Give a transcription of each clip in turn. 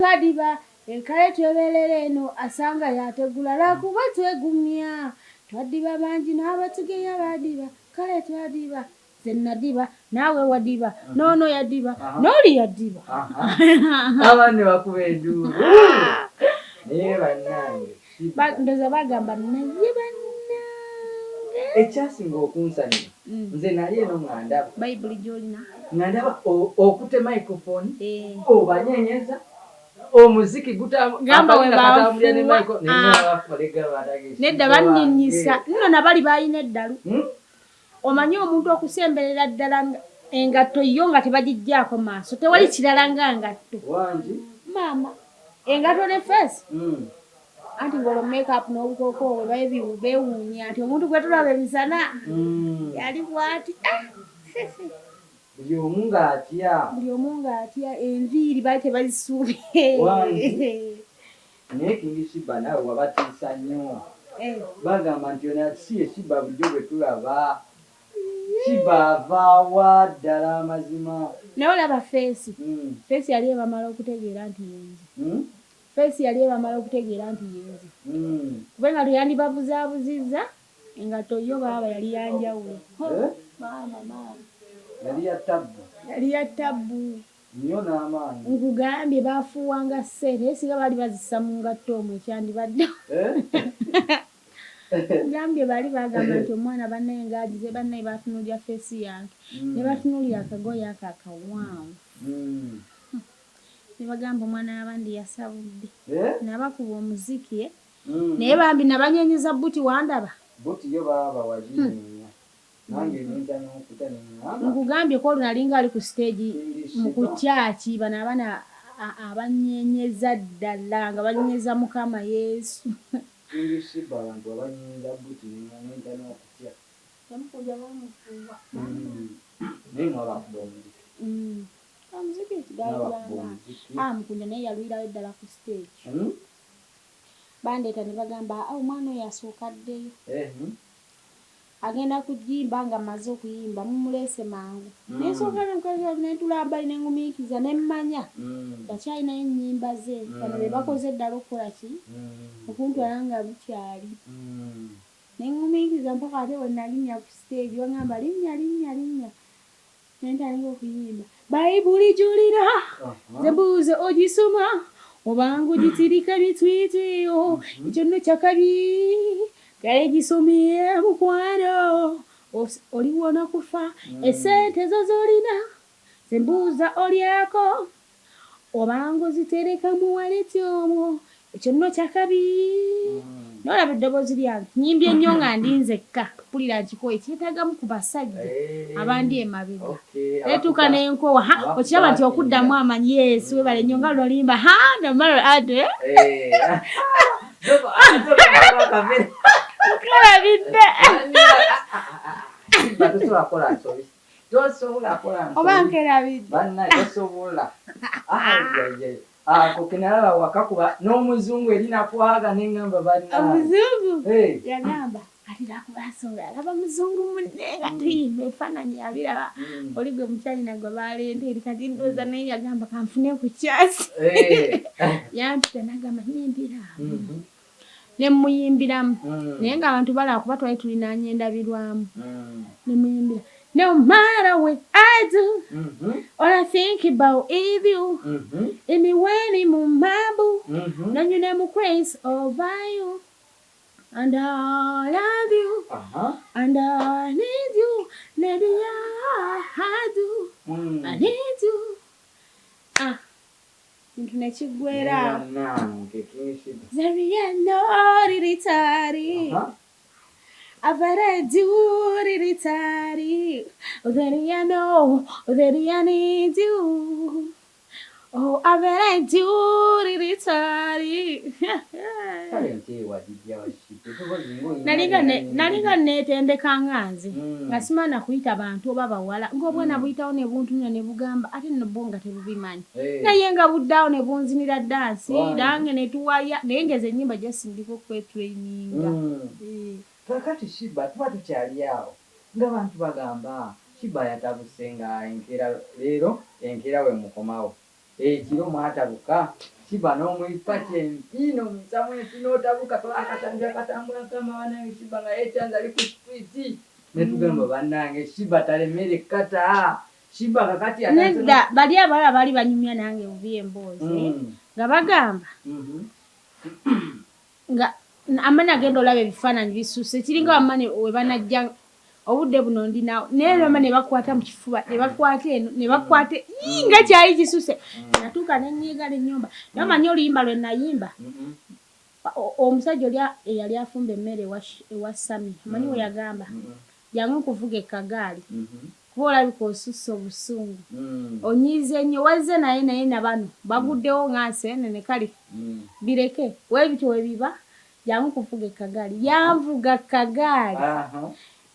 Kadiba ekale twebelere eno asanga yategula lakuba twegumya twadiba bangi n'abatugeya badiba kale twadiba zenadiba nawe wadiba nono yadiba noli yadiba abane bakubenduru naye bannange ndoza bagamba naye bannange ekyasinga okunsanira nze nali eno ngandaba bayibuli gyolina ngandaba okute microphone obanyenyeza omuziki gamba we bawulya ne Michael nedda banninyisa nno nabali bayina eddalu omanyi omuntu okusemberera ddala engatto yo nga tebagijjaako maaso tewali kirala nga ngatto maama engatto ne feesi anti ngolo make up n'obukookoowe beewuunya nti omuntu gwe tulaba emisana yali bwati buli omu ng'atya enviiri baali tebazisuubye naye Kingi Sherbah naawe wabatiisa nnyo bagamba nti ona si ye Sherbah bulijjo bwe tulaba Sherbah avaawa ddala amazima naye olaba feesi feesi yali ebamala okutegeera nti yenze feesi yali ebamala okutegeera nti yenze kubenga tuyandibabuzaabuziza engatto yo baaba yali yanjawulo maama yali ya tabbu nnyo n'amaanyi nkugambye baafuuwanga ssente singa baali bazissa mu ngatto omwo ekyandibadde nkugambye baali bagamba nti omwana bannaye ng'agize bannaye baatunulira feesi yange ne batunulira akagoye ako akawanvu ne bagamba omwana w'abandi yasabudde nabakuba omuziki naye bambi nabanyenyeza buti wandaba buti yo baaba waginenya nange ninza n'okuta neŋŋamba nkugambye ko olwo nalinga ali ku stage mu kukyaki bano abaana abanyenyeza ddala nga banyenyeza Mukama Yesu Kingi Sherbah abantu abanyenyeza buti ninza n'okutya yamukuja bamufuuwa naye mwabakuba omuziki omuziki ekigaligamba Mukunja naye yalwirawo eddala ku stage bandeeta ne bagamba omwana oyo asooka ddeyo agenda kujimba nga maze okuyimba mumuleese mangu nesooka netulamba nengumiikiza nemmanya yakyalinayo ennyimba ze bano be bakoze eddala okukola ki okuntwala nga bukyali nengumiikiza mpaka ate wenalinnya ku stage wagamba linnya nentandika okuyimba bayibuli julira zebuuze ogisoma obanga ogitirika mitwitiyo ekyo nno kyakabi kale gisomye mukwano oliwona kufa esente zo zolina zembuuza olyako obanga ozitereka mu waleti omwo ekyo nno kyakabi nolaba eddoboozi lyange nyimbye nnyo nga ndinzekka pulira nkikoye kyetagamu ku basajja abandi emabega etuuka nenkowa okiraba nti okuddamu amanyi Yesu webale nnyo nga Luyimba nomalo ade kalabidde oba nkerabidde kokenalaba wakakuba n'omuzungu erinakwaga neŋŋamba omuzungu yagamba atirakubasobola alaba muzungu munne nga tuyimba efaananyi abiraba oli gwe mukyalina gwe balenda eri kati ndooza naye yagamba kanfune ku kyasi yampita nagamba nyimbiramu nemuyimbiramu naye ng'abantu balaba kuba twali tulinaanya endabirwamu nemuyimbira no matter what I do all I think about is you imiweni mu mambo nanyune mu praise over you and I love you and I need you lady I do I need you Kintu nekigwera Zeriano ritari Avere ritari Zeriano need you Oh avere ritari nalinga netendeka nganze nga simana kuyita bantu oba bawala ng'obwana buyitawo ne buntunya ne bugamba ate nno bo nga tebubimanyi naye nga buddawo ne bunzinira dansi nange netuwaya naye ngeze ennyimba gyasindika okwetraininga kakati Sherbah tuba tukyali awo ng'abantu bagamba Sherbah yatabusenga enkeera leero enkeera we mukomawo ekiro mwatabuka Sherbah n'omwipati empino omusamu empino otabuka twakatambira katambula kama wanange Sherbah nga yeekyanza ali ku street ne tugamba bannange Sherbah talemere kata Sherbah kakati nedda bali abala bali banyumya nange bubi emboozi nga bagamba nga amani agenda olaba ebifaananyi bisuuse kiringa bamani we banajja obudde buno ndinawo naye bama ne bakwata mu kifuba ne bakwata eno ne bakwata nga kyali kisuuse natuuka nenyiiga n'ennyumba naye omanyi oluyimba lwe nayimba omusajja oli eyali afumba emmere ewa Sami omanyi we yagamba jangu kuvuga ekagaali kuba olabika osusse obusungu onyiize nnyo wazze naye nabano baguddewo ng'aseenene kale bireke weebityo webiba jangu kuvuga ekagaali yanvuga kagaali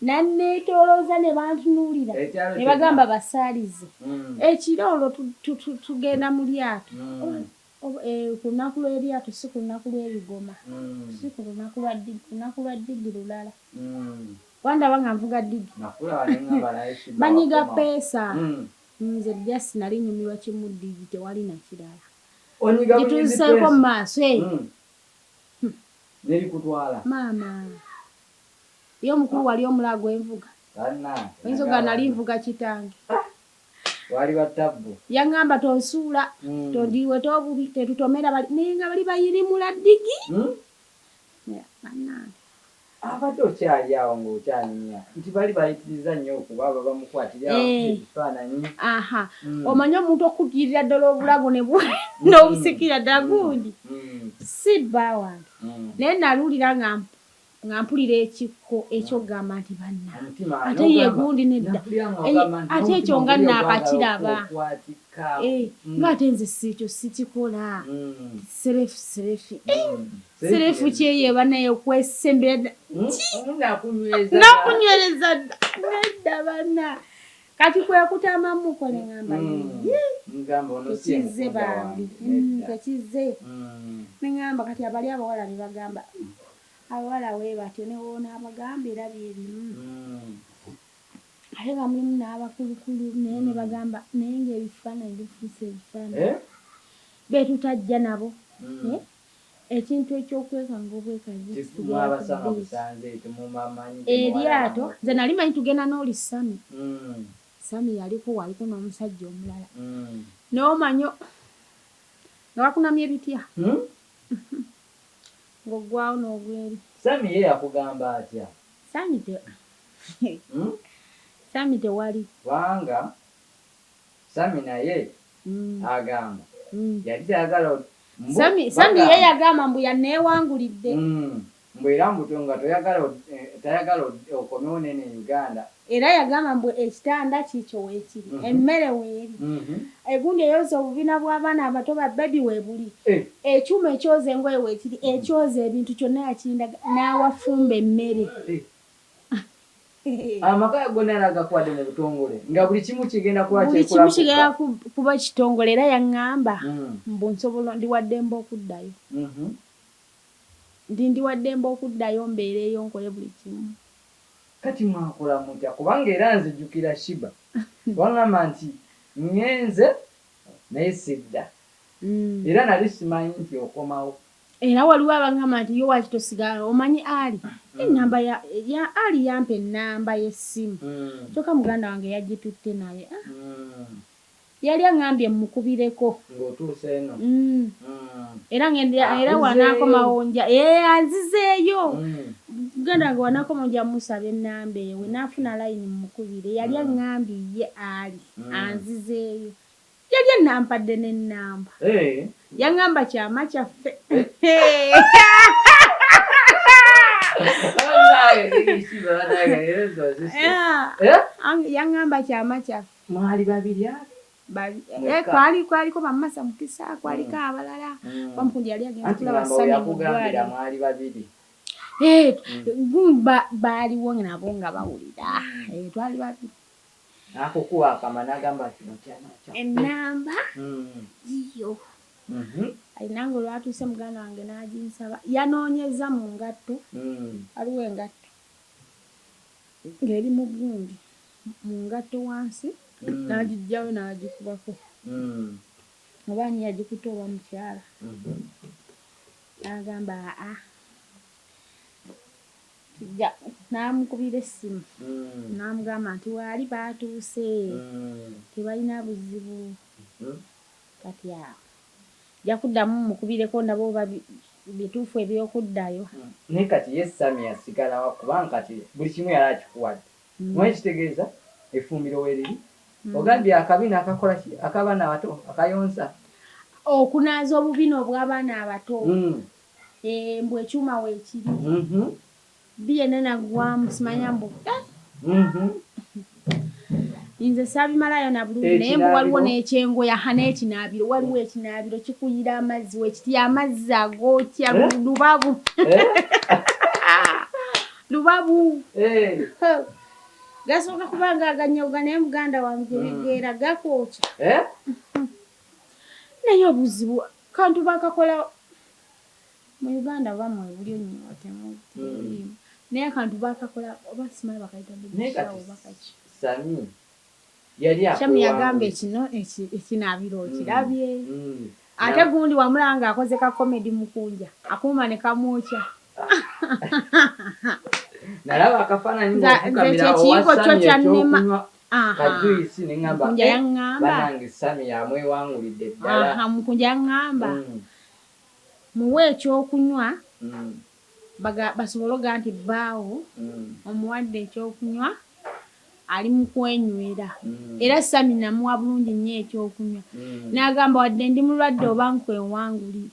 nanneetoolooza ne bantunuulira ne bagamba basaalize ekiro olwo tugenda mu lyato ku lunaku lw'eryato si ku lunaku lw'ebigoma si ku lunaku lwa ddigi lulala wandaba nga nvuga ddigi banyiga peesa nze jasi nali nyumirwa kimu ddigi tewali nakirala gituuseeko mu maaso nerikutwala maama ye omukulu wali omulala gwenvuga oyinza oga nali nvuga kitange wali watabbu yaŋŋamba tonsuula tondiwe tobubi tetutomera naye nga bali bayirimula ddigi bannange abadde okyali awo ng'okyanyumya nti bali bayitiriza nnyo okuba aba bamukwatirawo ebifaananyi omanye omuntu okuddirira ddala obulago n'obusikira ddala gundi si bba wange naye naluulira nga mpulira ekikko ekyogamba nti banna ate ye gundi nedda ate ekyo nga naakakiraba ng'ate nze siekyo sikikola serefu kyeyeba naye okwesembera nakunywereza nedda banna kati kwekutamamuko neŋamba tekize bambi tekize neŋamba kati abali abawala ne bagamba abawala weebatyo ne woona abagamba era byerimu ate nga mulimu n'abakulukulu naye ne bagamba naye ng'ebifaananyi bifuuse ebifaananyi betutajja nabo ekintu ekyokwekanga obwekazi eryato nze nali manyi tugenda n'oli Sami yaliko waliko n'omusajja omulala n'omanyo nga bakunamya ebitya ng'oggwawo n'ogweri Sami ye yakugamba atya Sami tewali wanga Sami naye agamba yali tayagala Sami ye yagamba mbu yanneewangulidde mbu era mbuto nga tayagala okomewo nene Uganda era yagamba mbu ekitanda kikyo weekiri emmere weeri egundi eyoza obubina bw'abaana abato ba bebi weebuli ekyuma ekyoza engoye weekiri ekyoza ebintu kyonna yakindaga n'awafumba emmere amaka gonna nagakwadde mu butongole nga buli kimu kigenda kuba kitongole era yaŋŋamba mbu nsobola ndiwaddemba okuddayo ndiwaddemba okuddayo mbeereyo nkole buli kimu kati mwakola mutya kubanga era nzijjukira Sherbah waŋŋamba nti ŋŋenze naye sidda era nali simanyi nti okomawo era waliwo abaŋŋamba nti yo waki tosigala omanyi Ali enamba ya Ali yampa ennamba y'essimu kyokka muganda wange yagitutte naye yali aŋŋambye mukubireko ng'otuuse eno era wanaakomawo anzizeeyo muganda wange wanaakoma nja musaba ennamba eyo we naafuna layini mukubire yali aŋŋambye ye Ali anzizeeyo yali enampadde n'ennamba yaŋŋamba kyama kyaffe yaŋŋamba kyama kyaffe mwali babiri kwaliko bamasa mukisa kwaliko abalala bamukundi yali agenze kulaba Sami mwali babiri baaliwo nabo nga bawulira twali babiri nakukuwa akama nagamba kino ennamba yiyo ayinanga olwatuuse muganda wange n'aginsaba yanoonyeza mu ngatto waliwo engatto ng'eri mu gundi mu ngatto wansi n'agijjayo n'agikubako Obani yagikuta oba mukyala. N'agamba n'amukubira essimu. N'amugamba nti waali baatuuse. Tebalina buzibu. Kati awo. Ajja kuddamu mukubireko nabo bituufu eby'okuddayo. Naye kati ye Sami yasigalawo kubanga kati buli kimu yali akikuwadde. Mwekitegeeza effumbiro weeriri. Ogambye akabina akakola ki ak'abaana abato akayonsa. Okunaaza obubina obw'abaana abato. Mbwe ekyuma weekiri. Biyena naggwamu simanya mbu. Nze saabimalayo na bulungi naye mbu waliwo n'ekyengoya n'ekinaabiro waliwo ekinaabiro kikuyira amazzi weekitya amazzi agookya lubabu. Lubabu. Gasooka kubanga aganyawuga naye muganda wange bigeera gakwokya. Naye obuzibu kantu bakakola mu Uganda bamwe buli nnyo temulimu. Naye akantu bakakola oba simanyi bakayita bugushawo bakaki. Sami yali akola. Sami yagamba ekino ekinaabiro okirabye. Ate gundi wamulanga akoze ka comedy Mukunja. Akuuma ne kamwokya. Nalaba akafaananyi ng'ofukamira owa Sami ekyokunywa kajuisi ne ngamba banange Sami yamwewangulidde ddala. Mukunja yaŋŋamba muwe ekyokunywa basobole oga nti bbaawo omuwadde ekyokunywa ali mu kwenywera. Era Sami namuwa bulungi nnyo ekyokunywa. N'agamba wadde ndi mulwadde oba nkwewangulire.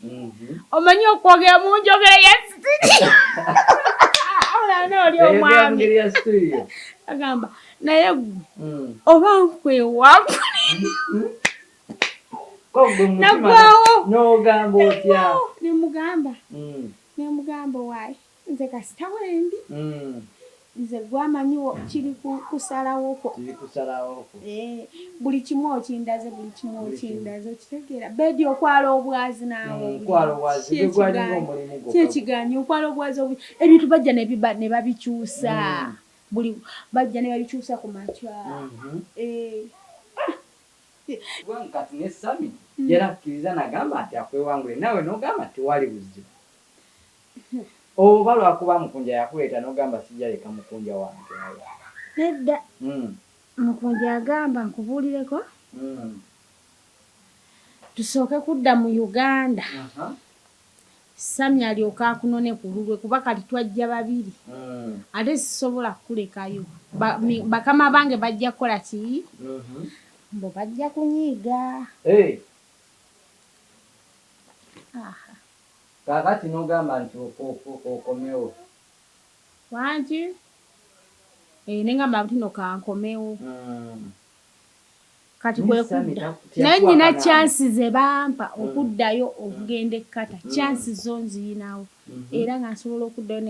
Omanyi okwogera mu njogera ya studio. Oli omwami. Agamba naye oba nkwewangulire. Nagwawo. N'ogamba otya? Nemugamba waayi nze kasita wendi. Nze gwamanyi kiri kusalawoko. Buli kimu okindaze okitegeera. Bedi okwala obwazi naawe. Kyekigaanyi okwala obwazi ebintu bajja ne babikyusa. Buli bajja ne babikyusa ku makya. Kati ne Sami yarakkiriza n'agamba nti akwewangule nawe n'ogamba tewali buzibu. Oba lwakuba Mukunja yakuleeta n'ogamba sijja leka Mukunja wange. Nedda. Mukunja yagamba nkubuulireko. Tusooke kudda mu Uganda. Sami alyoka akunone ku lulwe kuba kati twajja babiri. Ate sisobola kukulekayo. Bakama bange bajja kukola ki? Mbo bajja kunyiiga. Kaakati n'ogamba nti okomewo. Wangi? Nengamba nti no kankomewo. Kati kwe kudda. Naye nnyina chansi ze bampa okuddayo okugenda ekkata. Chansi zo nziyinawo. Era nga nsobola okuddayo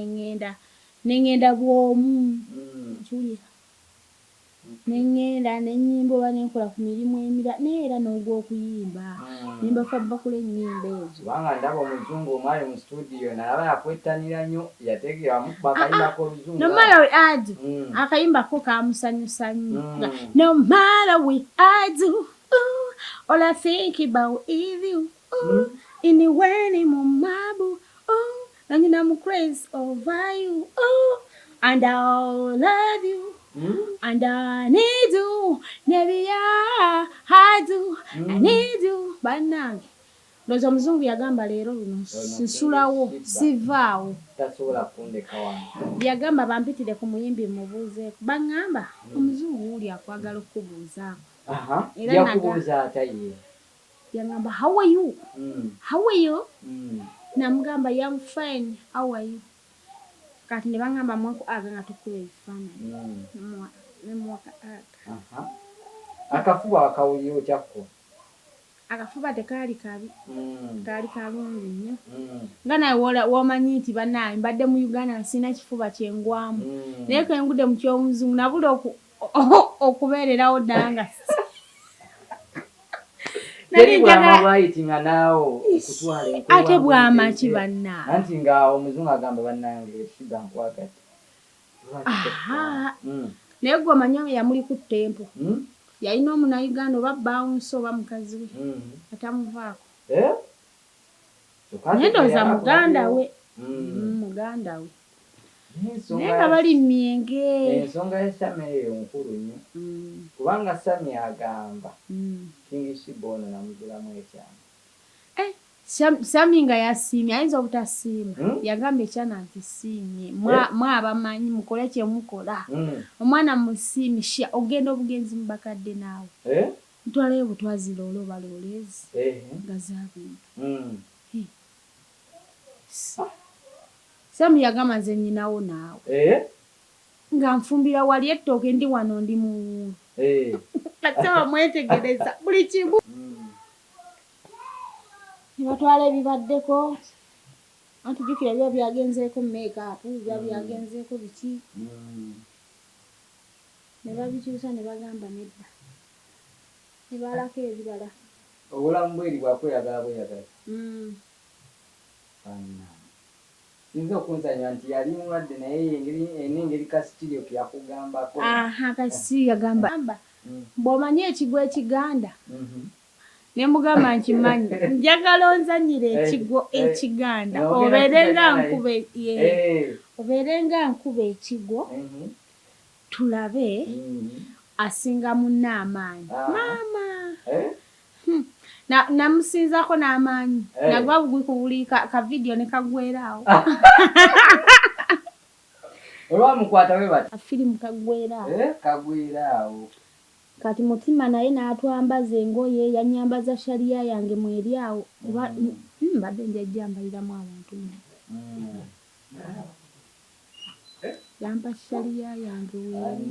nengenda bw'omu. Kiwulira. Nengenda n'ennyimba oba nenkola ku mirimu emirala naye era n'ogw'okuyimba. Nimbafa bakula ennyimba ezo. Kubanga ndaba omuzungu omwali mu studio nalaba yakwettanira nnyo yateekera wamukuba akayimba k'oluzungu. No matter what I do, akayimba ko kamusanyusa nnyo. No matter what I do, all I think about is you. Anywhere ni mu mabu, and I'm crazy over you. And I'll love you. And I need you, Nebia, I do, I need you, banange. Ndoza omuzungu yagamba leero luno nsulawo sivaawo. Tasobola kundeka wange. Yagamba bampitire ku muyimbi mubuuze. Bangamba omuzungu uli akwagala okubuuza. Yakubuuza ataye. Yagamba how are you? How are you? Namugamba I'm fine. How are you? Kati ne bangamba mwaku aga nga tukula ebifaananyi. Nemwaka aga. Akafuba akawuliro kyakko. Akafuba tekaali kabi. Kaali kalungi nnyo. Nga nawe womanyi nti bannange mbadde mu Uganda sina kifuba kyengwamu. Naye kengudde mu ky'omuzungu nabula okubeererawo ddala nga ate bw'amaki bannange. Anti nga omuzungu agamba bannange ekiga nkwagati. Naye gwe omanyi yamuli ku ttempo. yalina omunauganda oba bbawunsi oba mukazi we atamuvaako naye ndowooza muganda we muganda we naye nga bali myenge. Ensonga ya Sami eyo nkulu nnyo kubanga Sami agamba King Sherbah ono namugulamu ekyama. Sami nga yasiimye ayinza obutasiima yagamba ekyana nti siimye mwabamanyi mukole kyemukola omwana musiimisha ogenda obugenzi mu bakadde naawe ntwalayo butwazira olobaloolezi nga zabintu. Sami yagamba nze nyinawo naawe nga nfumbira wali ettooke ndi wano ndi muwuulu kati bamwetegereza buli kimu. Nibatwala ebibaddeko anti jjukira biba byagenzeeko mu make-up biba byagenzeeko biki ne babikyusa ne bagamba nedda ne balako ebirala. Obulamu bweri bwakweyagala bweyagala. Sinza okunzanya nti yali mulwadde naye engeri Kasitiriyo yakugambako. Kasitiriyo yagamba bw'omanyi ekigo ekiganda ne mugamba nkimanyi njagala onzanyire ekigo ekiganda obeerenga nkuba ekigo tulabe asinga munne amaanyi. Maama namusinzaako n'amaanyi nagwa bugwi ku buli ka vidiyo ne kagweraawo. Olwamukwata we bati firimu kagweraawo kati mutima naye n'atwambaza engoye yanyambaza shaliya yange mweri awo mbadde njajjambaliramu abantu yampa shaliya yange weri.